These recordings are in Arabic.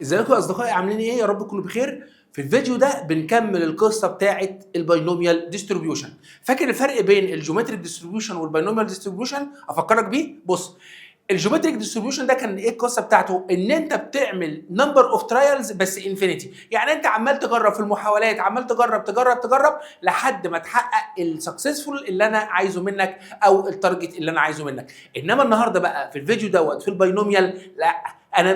ازيكم يا اصدقائي، عاملين ايه؟ يا رب تكونوا بخير. في الفيديو ده بنكمل القصه بتاعه الباينوميال ديستريبيوشن. فاكر الفرق بين الجيومتريك ديستريبيوشن والباينوميال ديستريبيوشن؟ افكرك بيه. بص، الجيومتريك ديستريبيوشن ده كان ايه القصه بتاعته؟ ان انت بتعمل نمبر اوف ترايلز بس انفينيتي، يعني انت عمال تجرب في المحاولات، عمال تجرب لحد ما تحقق السكسسفول اللي انا عايزه منك او التارجت اللي انا عايزه منك. انما النهارده بقى في الفيديو دوت في الباينوميال، لا، انا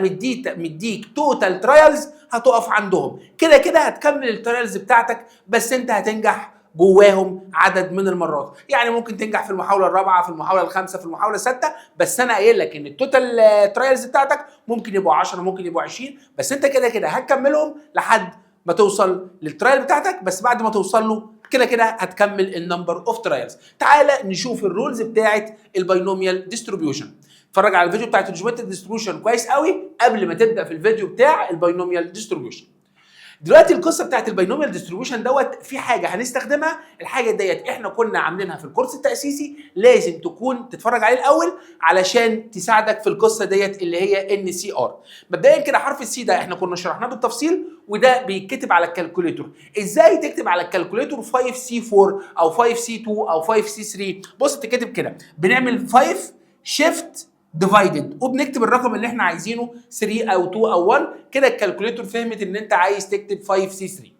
مديك توتال ترايلز هتقف عندهم، كده كده هتكمل الترايلز بتاعتك، بس انت هتنجح جواهم عدد من المرات. يعني ممكن تنجح في المحاوله الرابعه، في المحاوله الخامسه، في المحاوله السادسه، بس انا قايل لك ان التوتال ترايلز بتاعتك ممكن يبقوا 10، ممكن يبقوا 20، بس انت كده كده هتكملهم لحد ما توصل للترايل بتاعتك. بس بعد ما توصل له كده كده هتكمل النمبر اوف ترايلز. تعالى نشوف الرولز بتاعت الباينوميال ديستريبيوشن. اتفرج على الفيديو بتاعت الجيومتريك ديستريبيوشن كويس قوي قبل ما تبدا في الفيديو بتاع الباينوميال ديستريبيوشن. دلوقتي القصه بتاعت الباينوميال ديستريبيوشن دوت في حاجه هنستخدمها. الحاجه ديت احنا كنا عاملينها في الكورس التاسيسي، لازم تكون تتفرج عليه الاول علشان تساعدك في القصه ديت اللي هي ان سي ار. مبدئيا كده حرف السي ده احنا كنا شرحناه بالتفصيل، وده بيتكتب على الكالكوليتور. ازاي تكتب على الكالكوليتور 5 سي 4 او 5 سي 2 او 5 سي 3؟ بص بتتكتب كده، بنعمل 5 شيفت ديفايدد وبنكتب الرقم اللي احنا عايزينه 3 او 2 او 1. كده الكالكوليتور فهمت ان انت عايز تكتب 5 سي 3.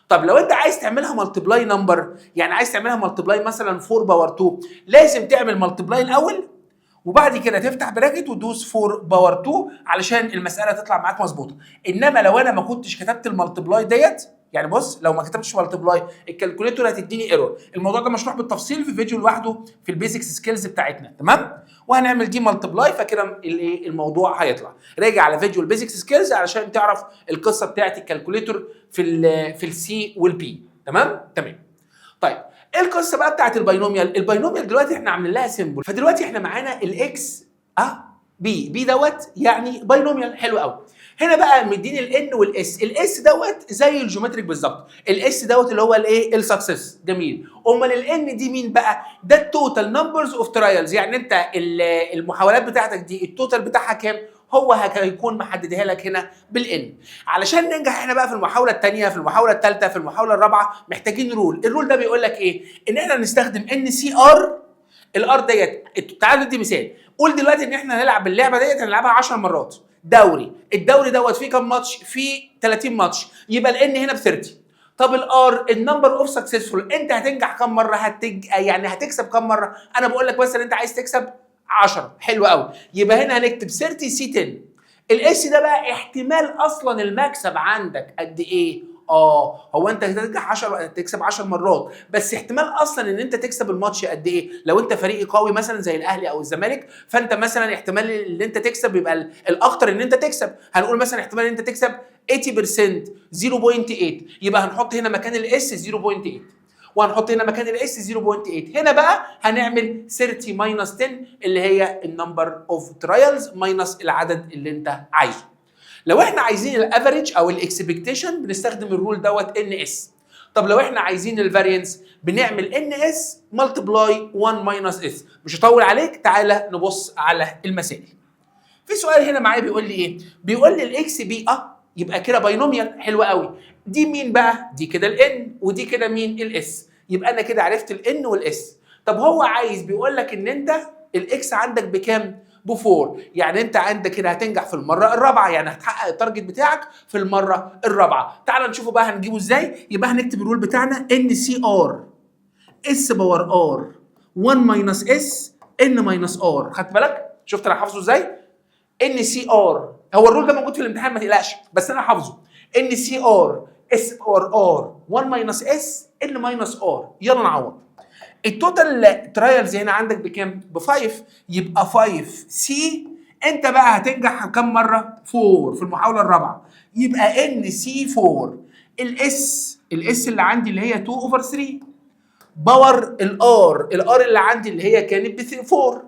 طب لو انت عايز تعملها مالتبلاي نمبر، يعني عايز تعملها مالتبلاي مثلا 4 باور 2، لازم تعمل مالتبلاي الاول وبعد كده تفتح براكت وتدوس 4 باور 2 علشان المساله تطلع معاك مظبوطه. انما لو انا ما كنتش كتبت المالتبلاي ديت، يعني بص لو ما كتبتش مالتبلاي الكالكوليتور هتديني ايرور. الموضوع ده مشروح بالتفصيل في فيديو لوحده في البيزكس سكيلز بتاعتنا، تمام؟ وهنعمل دي مالتبلاي، فكده الايه الموضوع هيطلع. راجع على فيديو البيزكس سكيلز علشان تعرف القصه بتاعت الكالكوليتور في السي والبي، تمام؟ طيب ايه القصه بقى بتاعت الباينوميال؟ الباينوميال دلوقتي احنا عاملين لها سيمبل، فدلوقتي احنا معانا الاكس بي دوت يعني باينوميال. حلو قوي. هنا بقى مديني الان والاس. الاس دوت زي الجيومتريك بالظبط، الاس دوت اللي هو الايه؟ السكسس. جميل. امال الان دي مين بقى؟ ده التوتال نمبرز اوف ترايلز، يعني انت المحاولات بتاعتك دي التوتال بتاعها كام؟ هو هيكون محددها لك هنا بالان. علشان ننجح احنا بقى في المحاوله الثانيه، في المحاوله الثالثه، في المحاوله الرابعه، محتاجين رول. الرول ده بيقول لك ايه؟ ان احنا نستخدم ان سي ار. الار ديت تعالوا ندي مثال. قول دلوقتي ان احنا هنلعب اللعبه ديت، هنلعبها 10 مرات دوري. الدوري دوت فيه كام ماتش؟ فيه 30 ماتش، يبقى الان هنا ب 30. طب الار النمبر اوف سكسسفول، انت هتنجح كام مره؟ يعني هتكسب كام مره؟ انا بقول لك مثلا انت عايز تكسب 10. حلو قوي. يبقى هنا هنكتب 30 سي 10. الاس ده بقى احتمال اصلا المكسب عندك قد ايه؟ هو انت هتنجح 10 تكسب 10 مرات، بس احتمال اصلا ان انت تكسب الماتش قد ايه؟ لو انت فريق قوي مثلا زي الاهلي او الزمالك، فانت مثلا احتمال ان انت تكسب يبقى الاخطر ان انت تكسب. هنقول مثلا احتمال ان انت تكسب 80% 0.8، يبقى هنحط هنا مكان الاس 0.8 وهنحط هنا مكان الاس 0.8. هنا بقى هنعمل 30 ماينس 10 اللي هي النمبر اوف ترايلز ماينس العدد اللي انت عايزه. لو احنا عايزين الافريج او الاكسبكتيشن بنستخدم الرول دوت ان اس. طب لو احنا عايزين الفارينس بنعمل ان اس ملتبلاي 1 ماينس اس. مش هطول عليك، تعالى نبص على المسائل. في سؤال هنا معايا بيقول لي ايه؟ بيقول لي الاكس بي يبقى كده باينوميال. حلو قوي. دي مين بقى؟ دي كده الان ودي كده مين؟ الاس. يبقى انا كده عرفت الان والاس. طب هو عايز بيقول لك ان انت الاكس عندك بكام؟ ب 4. يعني انت عندك كده هتنجح في المره الرابعه، يعني هتحقق التارجت بتاعك في المره الرابعه. تعال نشوفه بقى هنجيبه ازاي. يبقى هنكتب الرول بتاعنا ان سي ار اس باور ار 1 ماينس اس ان ماينس ار. خدت بالك؟ شفت انا حافظه ازاي؟ ان سي ار، هو الرول ده موجود في الامتحان ما تقلقش، بس انا حافظه. ان سي ار اس باور ار 1 ماينس اس ان ماينس ار. يلا نعوض. التوتال ترايلز هنا عندك بكام؟ ب 5. يبقى 5 سي. انت بقى هتنجح كام مره؟ 4 في المحاوله الرابعه. يبقى ان سي 4. الاس اللي عندي اللي هي 2 اوفر 3 باور الار اللي عندي اللي هي كانت ب 4.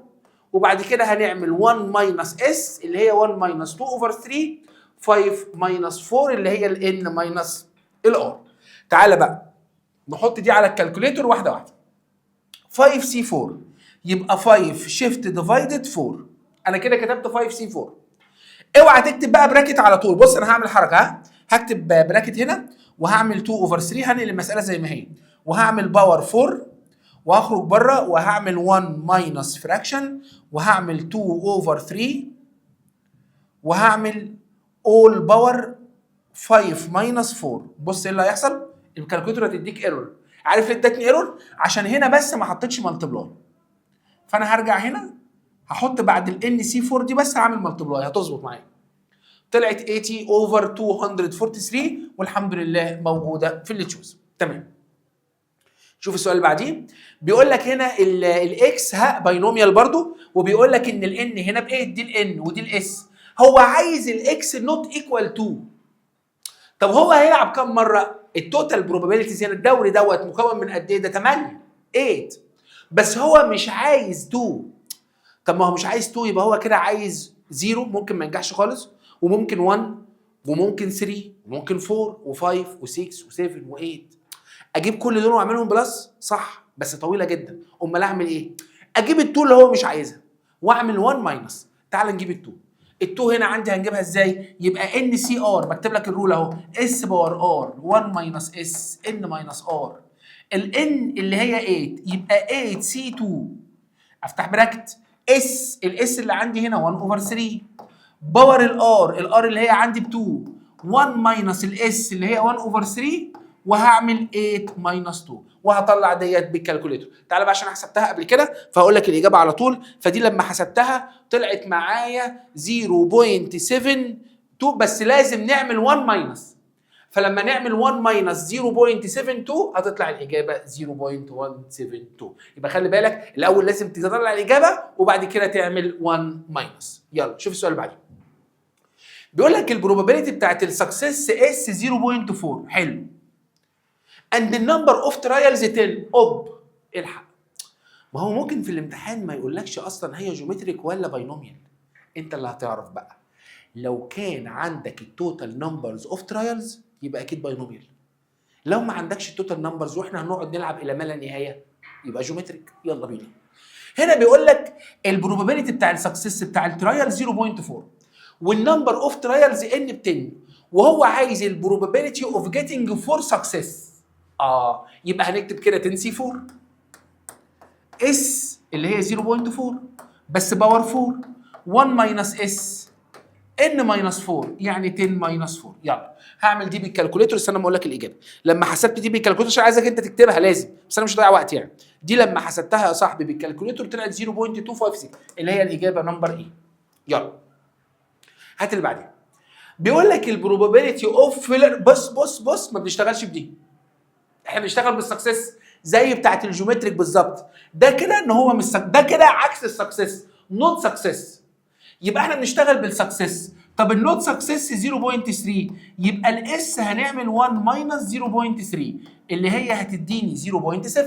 وبعد كده هنعمل 1 ماينس اس اللي هي 1 ماينس 2 اوفر 3 5 ماينس 4 اللي هي الان ماينس الار. تعالى بقى نحط دي على الكالكوليتر واحده واحده. 5 سي 4 يبقى 5 شيفت ديفايدد 4. انا كده كتبت 5 سي 4. اوعى تكتب بقى براكت على طول. بص انا هعمل حركه، هكتب براكت هنا وهعمل 2 اوفر 3، هنقل المساله زي ما هي، وهعمل باور 4 وهخرج بره وهعمل 1 ماينس فراكشن وهعمل 2 اوفر 3 وهعمل اول باور 5 ماينس 4. بص ايه اللي هيحصل؟ الكالكوليتر هتديك ايرور. عارف ليه ادتني ايرور؟ عشان هنا بس ما حطيتش مالتبلاي. فانا هرجع هنا هحط بعد الان سي 4 دي بس هعمل مالتبلاي، هتظبط معايا. طلعت 80 اوفر 243 والحمد لله موجوده في اللي تشوز. تمام. شوف السؤال اللي بعديه، بيقول لك هنا الاكس باينوميال برضو، وبيقول لك ان الان هنا ب 8، دي الان ودي الاس. هو عايز الاكس نوت ايكوال 2. طب هو هيلعب كام مره؟ التوتال بروبابيلتيز هنا الدوري دوت مكون من قد ايه؟ ده 8 8، بس هو مش عايز 2. طب ما هو مش عايز 2 يبقى هو كده عايز 0، ممكن ما ينجحش خالص، وممكن 1 وممكن 3 وممكن 4 و5 و6 و7 و8. اجيب كل دول واعملهم بلس؟ صح، بس طويله جدا. امال اعمل ايه؟ اجيب ال2 اللي هو مش عايزها واعمل 1 ماينس. تعال نجيب ال2. ال2 هنا عندي هنجيبها ازاي؟ يبقى ان سي ار، بكتب لك الرول اهو، اس باور ار 1 ماينس اس ان ماينس ار. الان اللي هي 8 يبقى 8 سي 2، افتح براكت، اس الاس اللي عندي هنا 1 اوفر 3 باور الار اللي هي عندي ب 2 1 ماينس الاس اللي هي 1 اوفر 3 وهعمل 8 ماينس 2 وهطلع ديت بالكالكوليتر. تعالى بقى عشان حسبتها قبل كده فهقول لك الاجابه على طول. فدي لما حسبتها طلعت معايا 0.72، بس لازم نعمل 1 ماينس. فلما نعمل 1 ماينس 0.72 هتطلع الاجابه 0.172. يبقى خلي بالك الاول لازم تطلع الاجابه وبعد كده تعمل 1 ماينس. يلا شوف السؤال اللي بعده. بيقول لك البروبابيلتي بتاعت السكسس اس 0.4. حلو. and the number of trials 10. الحق، ما هو ممكن في الامتحان ما يقولكش اصلا هي جيومتريك ولا باينوميال، انت اللي هتعرف بقى. لو كان عندك التوتال نمبرز اوف ترايلز يبقى اكيد باينوميال. لو ما عندكش التوتال نمبرز واحنا هنقعد نلعب الى ما لا نهايه يبقى جيومتريك. يلا بينا. هنا بيقول لك البروبابيلتي بتاع السكسس بتاع الترايل 0.4 والنمبر اوف ترايلز ان ب 10، وهو عايز البروبابيلتي اوف جيتنج فور سكسس. يبقى هنكتب كده 10 سي 4 اس اللي هي 0.4 بس باور 4 1 ماينس اس ان ماينس 4 يعني 10 ماينس 4. يلا هعمل دي بالكالكوليتر. استنى ما اقول لك الاجابه. لما حسبت دي بالكالكوليتر عشان عايزك انت تكتبها لازم، بس انا مش هضيع وقت يعني. دي لما حسبتها يا صاحبي بالكالكوليتر طلعت 0.256 اللي هي الاجابه نمبر ايه. يلا هات اللي بعدين. بيقول لك البروبابيلتي اوف فيلر. بص ما بنشتغلش بدي، احنا بنشتغل بالسكسس زي بتاعت الجيومتريك بالظبط. ده كده ان هو مش ده كده عكس السكسس، نوت سكسس. يبقى احنا بنشتغل بالسكسس. طب النوت سكسس 0.3 يبقى الاس هنعمل 1 ماينس 0.3 اللي هي هتديني 0.7.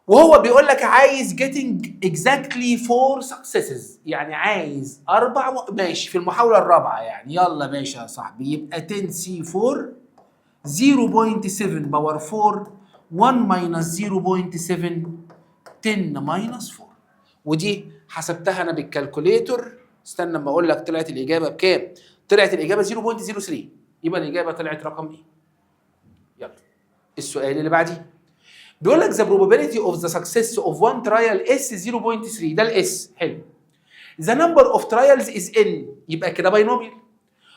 وهو بيقول لك عايز getting exactly 4 successes، يعني عايز 4 ماشي في المحاوله الرابعه يعني. يلا ماشي يا صاحبي، يبقى 10 سي 4 0.7 باور 4 1 ماينس 0.7 10 ماينس 4. ودي حسبتها انا بالكالكوليتر. استنى اما اقول لك طلعت الاجابه بكام. طلعت الاجابه 0.03. يبقى الاجابه طلعت رقم ايه. يلا السؤال اللي بعديه بيقول لك the probability of the success of one trial is 0.3. ده الاس. حلو. the number of trials is n. يبقى كده باينوميال.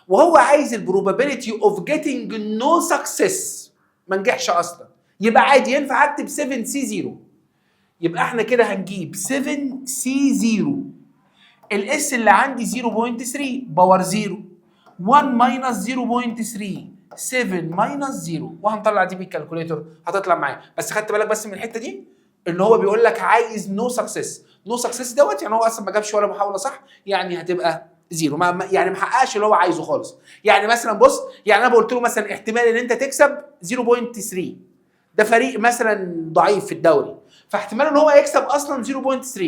وهو عايز البروبابيلتي اوف جيتنج نو سكسس، ما نجحش اصلا. يبقى عادي ينفع اكتب 7 سي 0. يبقى احنا كده هنجيب 7 سي 0 الاس اللي عندي 0.3 باور 0 1 ماينس 0.3 7 ماينس 0 وهنطلع دي بالكالكوليتر هتطلع معايا. بس خدت بالك بس من الحته دي ان هو بيقول لك عايز نو سكسس. نو سكسس دوت يعني هو اصلا ما جابش ولا محاوله صح، يعني هتبقى زيرو. يعني ما حققش اللي هو عايزه خالص. يعني مثلا بص، يعني انا قلت له مثلا احتمال ان انت تكسب 0.3، ده فريق مثلا ضعيف في الدوري، فاحتمال ان هو يكسب اصلا 0.3.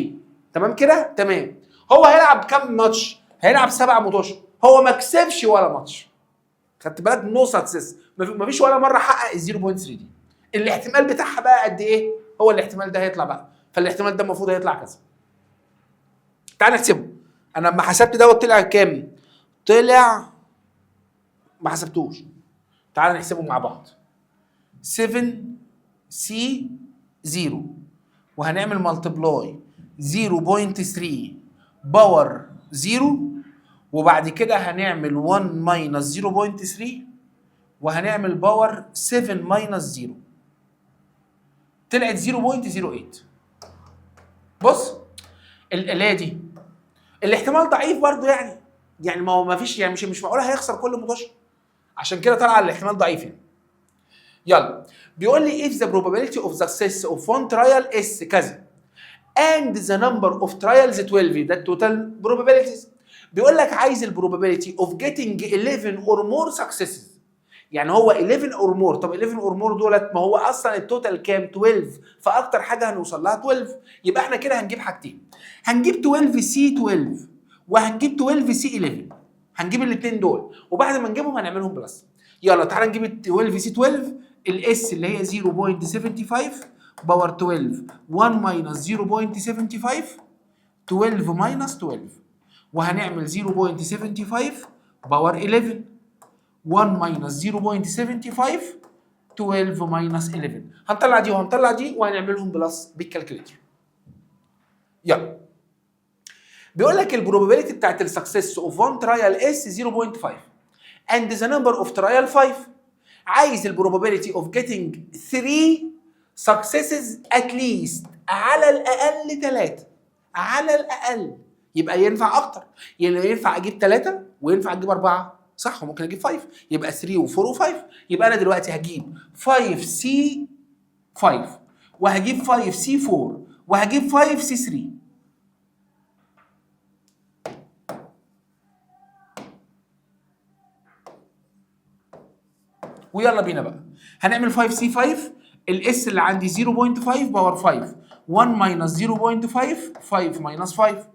تمام كده؟ تمام. هو هيلعب كام ماتش؟ هيلعب 7 ماتش، هو ما كسبش ولا ماتش. خدت بالك؟ نو سكسس، ما فيش ولا مره حقق ال 0.3 دي. الاحتمال بتاعها بقى قد ايه؟ هو الاحتمال ده هيطلع بقى، فالاحتمال ده المفروض هيطلع كذا. تعال نحسبه. انا لما حسبت دوت طلع كام؟ طلع ما حسبتوش. تعال نحسبهم مع بعض. 7 سي 0 وهنعمل ملتبلاي 0.3 باور 0 وبعد كده هنعمل 1 ماينس 0.3 وهنعمل باور 7 ماينس 0 طلعت 0.08. بص اللي دي الاحتمال ضعيف برضه يعني ما هو ما فيش يعني مش معقول هيخسر كل مطوشه، عشان كده طلع الاحتمال ضعيف يعني. يلا بيقول لي if the probability of success of one trial is كذا and the number of trials 12 ده total probabilities. بيقول لك عايز البروبابيلتي of getting 11 or more successes. يعني هو 11 or more. طب 11 or more دولت ما هو اصلا التوتال كام؟ 12. فاكتر حاجه هنوصل لها 12. يبقى احنا كده هنجيب حاجتين، هنجيب 12 سي 12 وهنجيب 12 سي 11. هنجيب الاثنين دول وبعد ما نجيبهم هنعملهم بلس. يلا تعالى نجيب ال 12 سي 12. الاس اللي هي 0.75 باور 12 1 ماينس 0.75 12 ماينس 12 وهنعمل 0.75 باور 11 1 ماينس 0.75 12 ماينس 11. هنطلع دي وهنطلع دي وهنعملهم بلس بالكالكوليتر. يلا بيقول لك البروبابيلتي بتاعت السكسس اوف 1 ترايل اس 0.5 and the number of trial 5. عايز البروبابيلتي اوف getting 3 successes at least على الاقل 3. على الاقل يبقى ينفع اكتر، يعني ينفع اجيب 3 وينفع اجيب 4 صح وممكن اجيب 5 يبقى 3 و4 و5. يبقى انا دلوقتي هجيب 5 سي 5 وهجيب 5 سي 4 وهجيب 5 سي 3. ويلا بينا بقى هنعمل 5 سي 5. الاس اللي عندي 0.5 باور 5 1 ماينس 0.5 5 ماينس 5.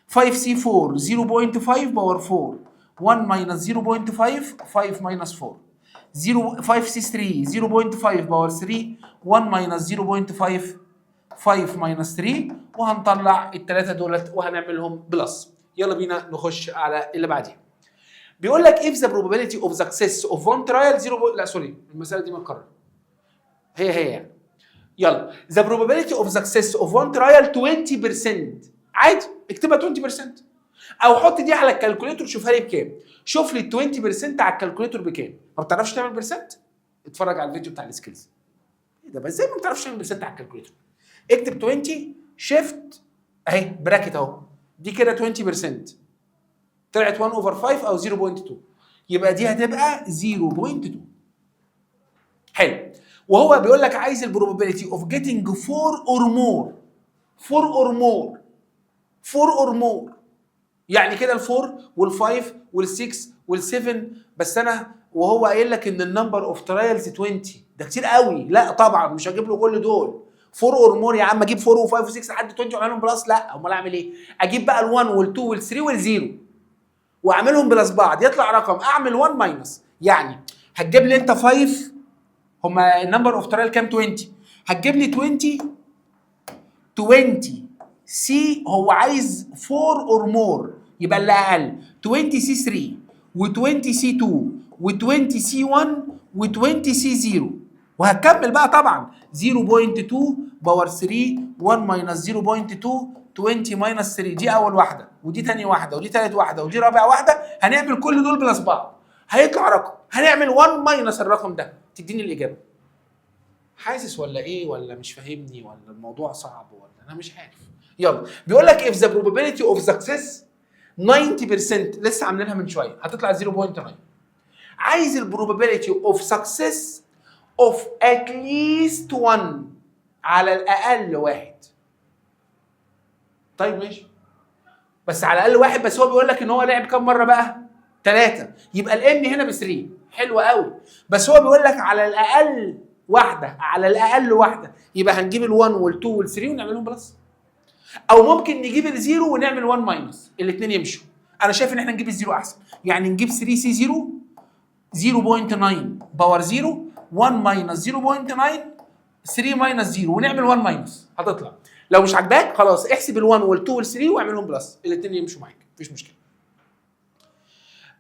5 سي 4 0.5 باور 4 1 ماينس 0.5 5 ماينس 4. 5 سي 3 0.5 باور 3 1 ماينس 0.5 5 ماينس 3 وهنطلع الثلاثه دولت وهنعملهم بلس. يلا بينا نخش على اللي بعديها. بيقول لك if the probability of success of one trial 0. لا سوري المساله دي متكرره هي يعني. يلا the probability of success of one trial 20%. عادي اكتبها 20% او حط دي على الكالكوليتر شوفها لي بكام. شوف لي ال 20% على الكالكوليتر بكام. ما بتعرفش تعمل برسنت؟ اتفرج على الفيديو بتاع السكيلز. ايه ده بس ازاي ما بتعرفش تعمل برسنت على الكالكوليتر؟ اكتب 20 شيفت اهي براكت اهو دي كده 20% طلعت 1 اوفر 5 او 0.2 يبقى دي هتبقى 0.2. حلو. وهو بيقول لك عايز البروبابيلتي اوف جيتنج 4 اور مور. 4 اور مور 4 اور مور يعني كده ال4 وال5 وال6 وال7 بس انا وهو قايل لك ان النمبر اوف ترايلز 20 ده كتير قوي. لا طبعا مش هجيب له كل دول 4 اور مور يا عم. اجيب 4 و5 و6 لحد 20 واعملهم بلس؟ لا امال اعمل ايه؟ اجيب بقى ال1 وال2 وال3 وال0 واعملهم بلس بعض يطلع رقم اعمل 1 ماينس. يعني هتجيب لي انت 5 هما النمبر اوف ترايل كام؟ 20. هتجيب لي 20 سي هو عايز 4 اور مور يبقى اللي اقل 20 سي 3 و20 سي 2 و20 سي 1 و20 سي 0 وهتكمل بقى طبعا 0.2 باور 3 1 ماينس 0.2 20 ماينس 3. دي اول واحده ودي ثاني واحده ودي ثالث واحده ودي رابع واحده. هنعمل كل دول بلس بعض هيطلع رقم. هنعمل 1 ماينس الرقم ده تديني الاجابه. حاسس ولا ايه ولا مش فاهمني ولا الموضوع صعب ولا انا مش عارف؟ يلا بيقول لك if the probability of success 90% لسه عاملينها من شويه هتطلع 0.9. عايز البروبابيلتي اوف سكسس اوف at least 1 على الاقل 1. طيب ماشي بس على الاقل 1 بس هو بيقول لك ان هو لعب كام مره بقى؟ 3 يبقى الام هنا ب 3 حلو قوي بس هو بيقول لك على الاقل واحده على الاقل واحده يبقى هنجيب ال1 وال2 وال3 ونعملهم بلس او ممكن نجيب الزيرو ونعمل 1 ماينس الاثنين يمشوا. انا شايف ان احنا نجيب الزيرو احسن يعني نجيب 3 سي 0 0.9 باور 0 1 ماينس 0.9 3 ماينس 0 ونعمل 1 ماينس هتطلع لو مش عاجباك خلاص احسب ال1 وال2 وال3 واعملهم بلس، الاثنين يمشوا معاك مفيش مشكله.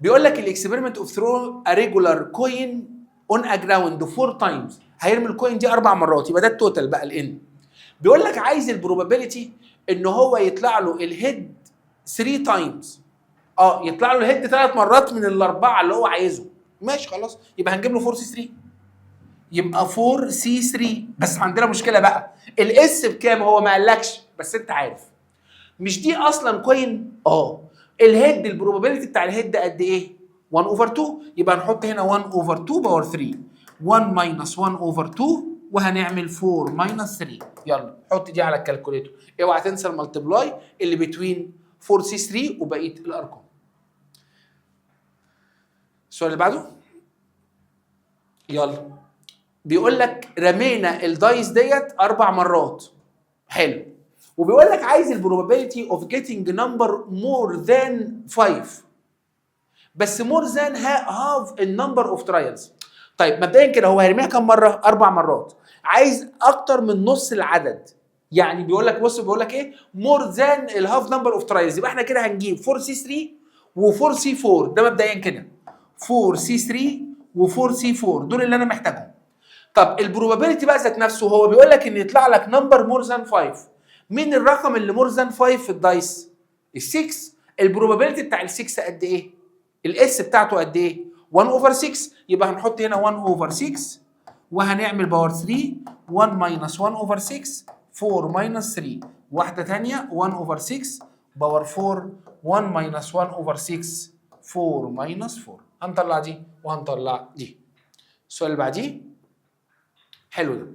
بيقول لك الاكسبيرمنت اوف ثرو ا ريجولار كوين اون ا جراوند 4 تايمز، هيرمي الكوين دي 4 مرات، يبقى ده التوتال بقى الان. بيقول لك عايز البروبابيلتي ان هو يطلع له الهيد 3 تايمز، يطلع له الهيد 3 مرات من الاربعه اللي هو عايزه. ماشي خلاص، يبقى هنجيب له 4 سي 3، يبقى 4 سي 3. بس عندنا مشكله بقى، الاس بكام؟ هو ما قالكش بس انت عارف. مش دي اصلا كوين؟ الهيد البروبابيلتي بتاع الهيد ده قد ايه؟ 1 اوفر 2، يبقى نحط هنا 1 اوفر 2 باور 3، 1 ماينس 1 اوفر 2، وهنعمل 4 ماينس 3. يلا حط دي على الكالكوليتور، اوعى تنسى الملتبلاي اللي بتوين 4 سي 3 وبقيه الارقام. السؤال اللي بعده، يلا. بيقول لك رمينا الدايس ديت 4 مرات، حلو، وبيقول لك عايز البروبابيلتي اوف جيتنج نمبر مور ذان 5، بس مور ذان هاف النمبر اوف ترايلز. طيب مبدئيا كده هو هيرميها كام مره؟ 4 مرات، عايز اكتر من نص العدد. يعني بيقول لك بص، بيقول لك ايه؟ مور ذان الهاف نمبر اوف ترايلز، يبقى احنا كده هنجيب 4 سي 3 و4 سي 4، ده مبدئيا كده 4 سي 3 و4 سي 4 دول اللي انا محتاجهم. طب البروبابيلتي بقى ذات نفسه، هو بيقول لك ان يطلع لك نمبر مور ذان 5. مين الرقم اللي مور ذان 5 في الدايس؟ ال6. البروبابيلتي بتاع ال6 قد ايه؟ الاس بتاعته قد ايه؟ 1 اوفر 6، يبقى هنحط هنا 1 اوفر 6 وهنعمل باور 3، 1 ماينس 1 اوفر 6، 4 ماينس 3، واحده ثانيه 1 اوفر 6 باور 4، 1 ماينس 1 اوفر 6، 4 ماينس 4. هنطلع دي وهنطلع دي. السؤال اللي بعديه حلو ده،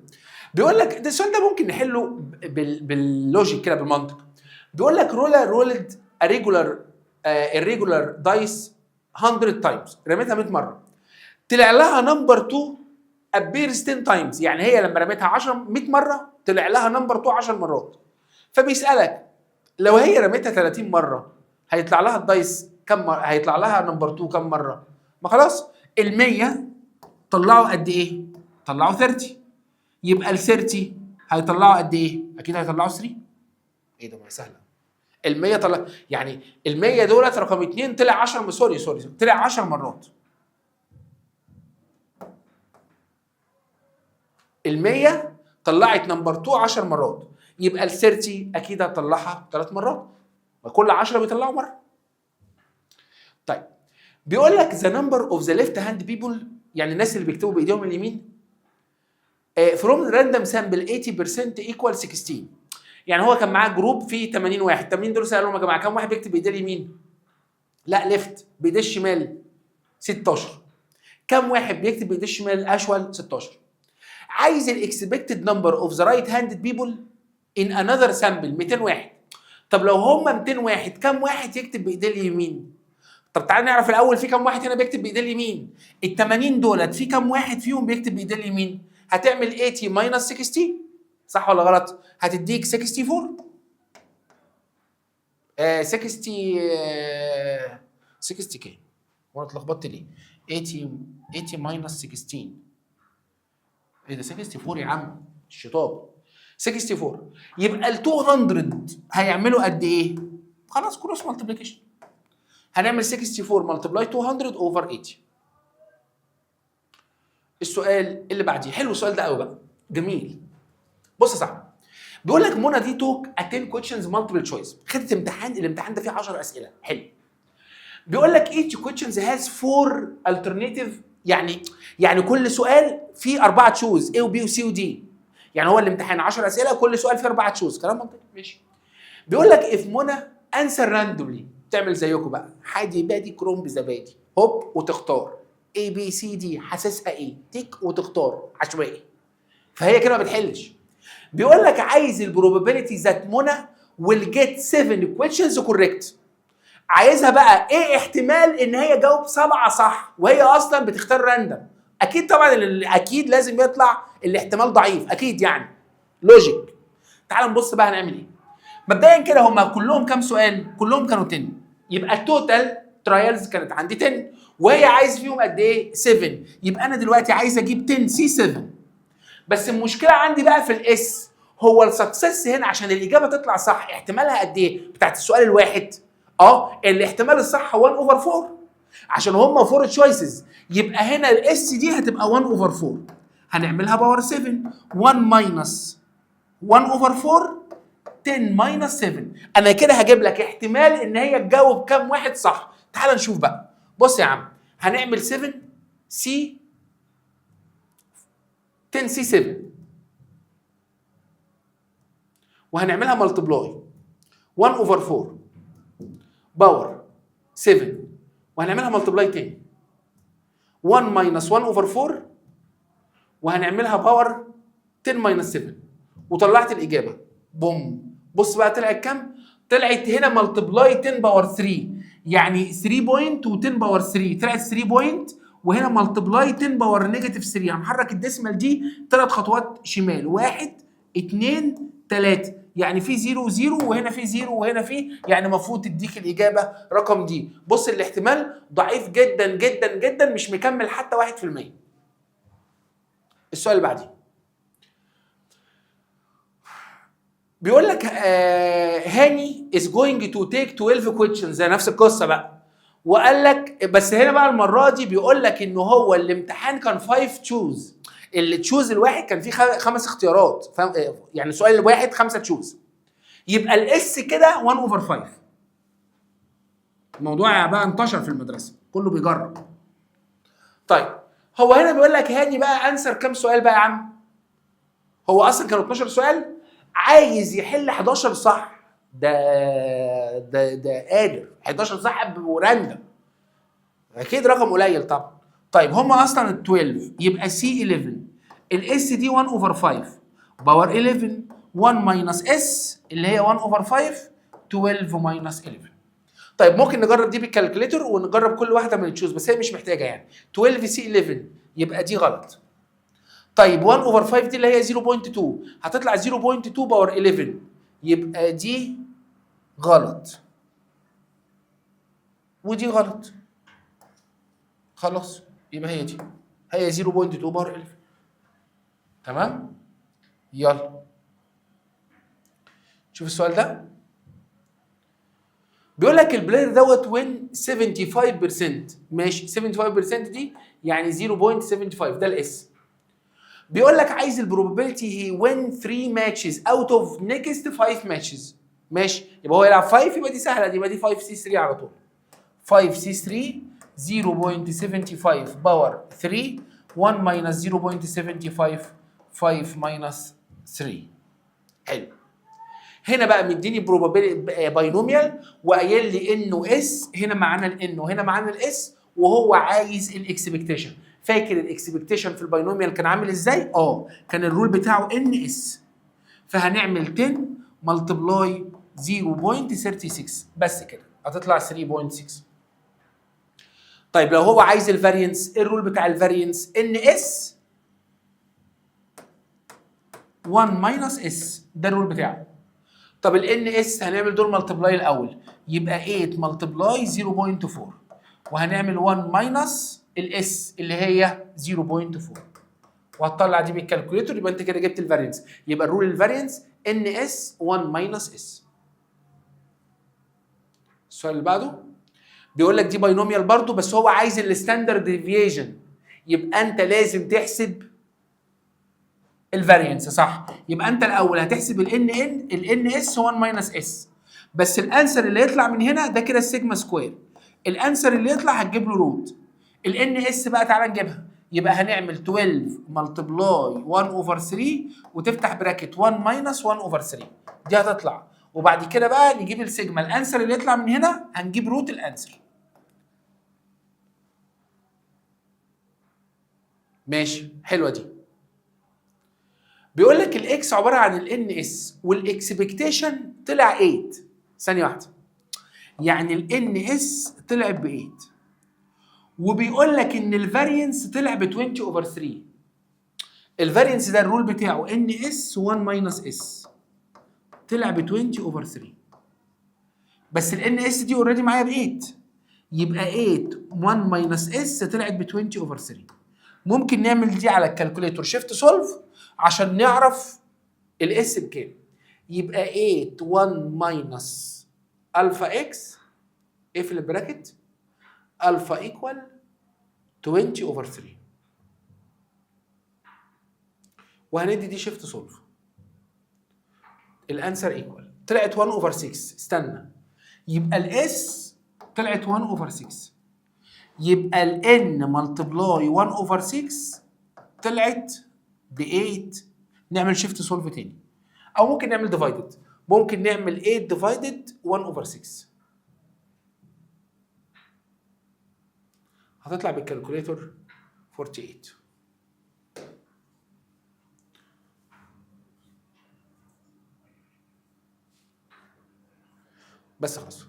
بيقول لك ده السؤال ده ممكن نحله باللوجيك كده بالمنطق. بيقول لك رولد الريجولار دايس 100 تايمز، رميتها 100 مره، طلع لها نمبر 2 ابيرز 10 تايمز، يعني هي لما رميتها 100 مره طلع لها نمبر 2 10 مرات. فبيسالك لو هي رميتها 30 مره هيطلع لها الدايس كم مره؟ هيطلع لها نمبر 2 كم مره؟ ما خلاص ال 100 طلعوا قد ايه؟ طلعوا 30، يبقى ال 30 هيطلعوا قد ايه؟ اكيد هيطلعوا 3. ايه ده؟ ما هي سهله. ال 100 طلع، يعني ال 100 دولت رقم 2 طلع 10، سوري طلع 10 مرات. ال 100 طلعت نمبر 2 10 مرات، يبقى ال 30 اكيد هتطلعها 3 مرات، وكل 10 بيطلعوا مره. طيب بيقول لك ذا نمبر اوف ذا ليفت هاند بيبل، يعني الناس اللي بيكتبوا بايديهم اليمين، فروم راندوم سامبل 80% ايكوال 16. يعني هو كان معاه جروب فيه 80 واحد، 80 دول سالهم يا جماعه كم واحد بيكتب بايديه اليمين؟ لا ليفت، بايديه الشمال 16. كم واحد بيكتب بايديه الشمال اشول؟ 16. عايز الاكسبكتد نمبر اوف ذا رايت هاندد بيبل ان انذر سامبل 200 واحد. طب لو هم 200 واحد كم واحد يكتب بايديه اليمين؟ طب تعالى نعرف الاول في كم واحد هنا بيكتب بايديه اليمين. ال 80 دولت في كم واحد فيهم بيكتب بايديه اليمين؟ هتعمل 80 ماينس 16، صح ولا غلط؟ هتديك 64. 60 كام؟ وانا اتلخبطت ليه؟ 80 ماينس 16. ايه ده 64 يا عم الشطاب. 64 يبقى ال 200 هيعملوا قد ايه؟ خلاص كروس مالتيبليكيشن. هنعمل 64 ملتبلاي 200 اوفر 80. السؤال اللي بعديه حلو، السؤال ده قوي بقى جميل. بص يا صاحبي، بيقول لك منى دي توك 10 كويشنز مالتيبل تشويس، خدت امتحان، الامتحان ده فيه 10 اسئله. حلو. بيقول لك each questions has 4 alternative، يعني كل سؤال فيه 4 تشوز، A وB وC وD. يعني هو الامتحان 10 اسئله كل سؤال فيه 4 تشوز، كلام منطقي ماشي. بيقول لك if منى answer randomly، تعمل زيكم بقى، حادي بادي كروم بزبادي، هوب وتختار A B C D، حاسسها ايه؟ تيك وتختار عشوائي. فهي كده ما بتحلش. بيقول لك عايز البروبابيلتي ذات منى will get 7 questions correct. عايزها بقى ايه احتمال ان هي جاوب 7 صح وهي اصلا بتختار راندم. اكيد طبعا اكيد لازم يطلع الاحتمال ضعيف، اكيد يعني لوجيك. تعال نبص بقى هنعمل ايه. مبدئيا كده هما كلهم كام سؤال؟ كلهم كانوا 10، يبقى التوتال ترايلز كانت عندي 10 وهي عايز فيهم قد ايه؟ 7. يبقى انا دلوقتي عايز اجيب 10 سي 7. بس المشكله عندي بقى في الاس، هو السكسس هنا عشان الاجابه تطلع صح احتمالها قد ايه؟ بتاعت السؤال الواحد الاحتمال الصح 1 اوفر 4 عشان هم 4 تشويسز، يبقى هنا الاس دي هتبقى 1 اوفر 4 هنعملها باور 7 1 ماينس 1 اوفر 4 10 ماينس 7. انا كده هجيب لك احتمال ان هي تجاوب كام واحد صح. تعال نشوف بقى. بص يا عم هنعمل 7 سي 10 سي 7 وهنعملها ملتبلاي 1 اوفر 4 باور 7 وهنعملها ملتبلاي 10 1 ماينس 1 اوفر 4 وهنعملها باور 10 ماينس 7 وطلعت الاجابه بوم. بص بقى طلعت كام؟ طلعت هنا ملتبلاي 10 باور 3 يعني 3 بوينت و10 باور 3 طلعت 3 بوينت وهنا ملتبلاي 10 باور نيجاتيف 3. هنحرك الديسمال دي 3 خطوات شمال 1 2 3 يعني في 0 0 وهنا في 0 وهنا في يعني المفروض تديك الاجابه رقم دي. بص الاحتمال ضعيف جدا جدا جدا مش مكمل حتى 1%. السؤال اللي بعديه بيقول لك هاني is going to take 12 questions زي نفس القصه بقى، وقال لك بس هنا بقى المره دي بيقول لك ان هو الامتحان كان 5 تشوز، اللي تشوز الواحد كان فيه 5 اختيارات يعني السؤال الواحد 5 تشوز، يبقى الاس كده 1 اوفر 5. الموضوع بقى انتشر في المدرسه كله بيجرب. طيب هو هنا بيقول لك هاني بقى انسر كام سؤال بقى يا عم؟ هو اصلا كانوا 12 سؤال عايز يحل 11 صح. ده قادر 11 صح براندم اكيد رقم قليل طبعا. طيب هم اصلا ال 12 يبقى سي 11 الاس دي 1 اوفر 5 باور 11 1 ماينس اس اللي هي 1 اوفر 5 12 ماينس 11. طيب ممكن نجرب دي بالكالكوليتر ونجرب كل واحده من التشوز بس هي مش محتاجه يعني 12 سي 11 يبقى دي غلط. طيب 1 اوفر 5 دي اللي هي 0.2 هتطلع 0.2 باور 11 يبقى دي غلط ودي غلط. خلاص يبقى هي دي هي 0.2 باور 11. تمام؟ يلا شوف السؤال ده بيقول لك البلاير دوت وين 75%. ماشي 75% دي يعني 0.75 ده الاس. بيقول لك عايز البروبابيلتي هي وين 3 ماتشز اوت اوف نيكست 5 ماتشز. ماشي يبقى هو يلعب 5 يبقى دي سهله دي يبقى دي 5 سي 3 على طول. 5 سي 3 0.75 باور 3 1 ماينس 0.75 5 ماينس 3. حلو. هنا بقى مديني باينوميال وقايل لي انه اس هنا معانا الان وهنا معانا الاس وهو عايز الاكسبكتيشن. فاكر الاكسبكتيشن في الباينوميال كان عامل ازاي؟ كان الرول بتاعه ان اس فهنعمل 10 ملتبلاي 0.36 بس كده هتطلع 3.6. طيب لو هو عايز الفارينس الرول بتاع الفارينس ان اس 1 ماينس اس ده الرول بتاعه. طب الان اس هنعمل دول ملتبلاي الاول يبقى 8 ملتبلاي 0.4 وهنعمل 1 ماينس الاس اللي هي 0.4 وهتطلع دي بالكالكوليتر يبقى انت كده جبت الفارينس. يبقى الرول الفارينس ان اس 1 ماينس اس. السؤال اللي بعده بيقول لك دي باينوميال برضو بس هو عايز الستاندرد ديفيشن يبقى انت لازم تحسب الفارينس صح. يبقى انت الاول هتحسب الان اس 1 ماينس اس بس الانسر اللي يطلع من هنا ده كده السيجما سكوير. الانسر اللي يطلع هتجيب له روت. الان اس بقى تعالى نجيبها يبقى هنعمل 12 ملتبلاي 1 اوفر 3 وتفتح براكت 1 ماينس 1 اوفر 3 دي هتطلع وبعد كده بقى نجيب السيجما. الانسر اللي يطلع من هنا هنجيب روت الانسر. ماشي حلوه دي. بيقول لك الاكس عباره عن الان اس والاكسبكتيشن طلع 8. ثانيه واحده يعني الان اس طلع ب 8 وبيقول لك ان الفارينس طلع ب 20 اوفر 3. الفارينس ده الرول بتاعه ان اس 1 ماينس اس طلع ب 20 اوفر 3 بس الان اس دي اوريدي معايا ب 8 يبقى 8 1 ماينس اس طلعت ب 20 اوفر 3. ممكن نعمل دي على الكالكوليتور شيفت سولف عشان نعرف الاس بكام؟ يبقى 8 1 ماينس الفا اكس اقفل البراكت الفا ايكوال 20 اوفر 3 وهندي دي شيفت سولف. الانسر ايكوال طلعت 1 اوفر 6. استنى، يبقى الاس طلعت 1 اوفر 6، يبقى الان ملتبلاي 1 اوفر 6 طلعت ب 8. نعمل شيفت سولف تاني او ممكن نعمل ديفايدد، ممكن نعمل 8 ديفايدد 1 اوفر 6 هتطلع بالكالكوليتور 48. بس خلاص،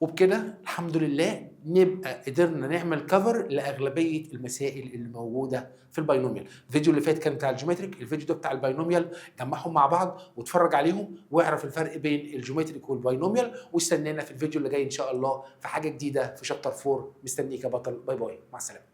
وبكده الحمد لله نبقى قدرنا نعمل كفر لاغلبيه المسائل اللي موجوده في الباينوميال. الفيديو اللي فات كان بتاع الجيومتريك، الفيديو ده بتاع الباينوميال. جمعهم مع بعض واتفرج عليهم واعرف الفرق بين الجيومتريك والباينوميال، واستنانا في الفيديو اللي جاي ان شاء الله في حاجه جديده في شابتر 4. مستنيك يا بطل. باي باي، مع السلامه.